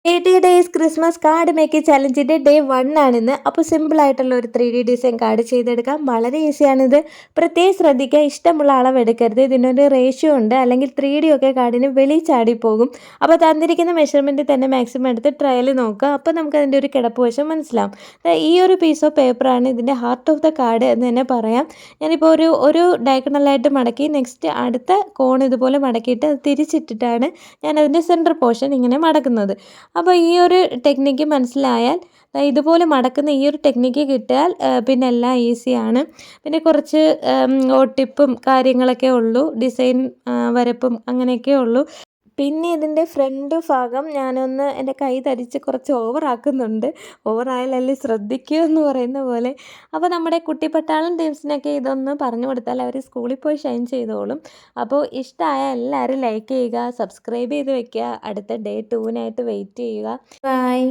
80 days Christmas card making ചലഞ്ചിൻ്റെ day 1 ആണിന്ന്. അപ്പോൾ സിമ്പിളായിട്ടുള്ള ഒരു 3D ഡിസൈൻ കാർഡ് ചെയ്തെടുക്കാം. വളരെ ഈസിയാണിത്. പ്രത്യേകം ശ്രദ്ധിക്കുക, ഇഷ്ടമുള്ള അളവ് എടുക്കരുത്. ഇതിനൊരു റേഷ്യോ ഉണ്ട്, അല്ലെങ്കിൽ 3D ഒക്കെ കാർഡിന് വെളി ചാടിപ്പോകും. അപ്പോൾ തന്നിരിക്കുന്ന മെഷർമെൻറ്റിൽ തന്നെ മാക്സിമം എടുത്ത് ട്രയൽ നോക്കുക. അപ്പോൾ നമുക്കതിൻ്റെ ഒരു കിടപ്പ് വശം മനസ്സിലാവും. ഈ ഒരു പീസ് ഓഫ് പേപ്പറാണ് ഇതിൻ്റെ ഹാർട്ട് ഓഫ് ദ കാർഡ് എന്ന് തന്നെ പറയാം. ഞാനിപ്പോൾ ഒരു ഡയഗണലായിട്ട് മടക്കി നെക്സ്റ്റ് അടുത്ത കോൺ ഇതുപോലെ മടക്കിയിട്ട് അത് തിരിച്ചിട്ടിട്ടാണ് ഞാൻ അതിൻ്റെ സെൻറ്റർ പോർഷൻ ഇങ്ങനെ മടക്കുന്നത്. അപ്പോൾ ഈ ഒരു ടെക്നിക്ക് മനസ്സിലായാൽ, ഇതുപോലെ മടക്കുന്ന ഈ ഒരു ടെക്നിക്ക് കിട്ടിയാൽ പിന്നെ എല്ലാം ഈസിയാണ്. പിന്നെ കുറച്ച് ഒട്ടിപ്പും കാര്യങ്ങളൊക്കെ ഉള്ളൂ, ഡിസൈൻ വരപ്പും അങ്ങനെയൊക്കെ ഉള്ളൂ. പിന്നെ ഇതിൻ്റെ ഫ്രണ്ട് ഭാഗം ഞാനൊന്ന് എൻ്റെ കൈ തരിച്ച് കുറച്ച് ഓവറാക്കുന്നുണ്ട്. ഓവറായാലല്ലേ ശ്രദ്ധിക്കൂ എന്ന് പറയുന്ന പോലെ. അപ്പോൾ നമ്മുടെ കുട്ടിപ്പട്ടാളം ടീംസിനൊക്കെ ഇതൊന്ന് പറഞ്ഞു കൊടുത്താൽ അവർ സ്കൂളിൽ പോയി ഷൈൻ ചെയ്തോളും. അപ്പോൾ ഇഷ്ടമായ എല്ലാവരും ലൈക്ക് ചെയ്യുക, സബ്സ്ക്രൈബ് ചെയ്ത് വെക്കുക. അടുത്ത ഡേ 2 വെയിറ്റ് ചെയ്യുക. ബൈ.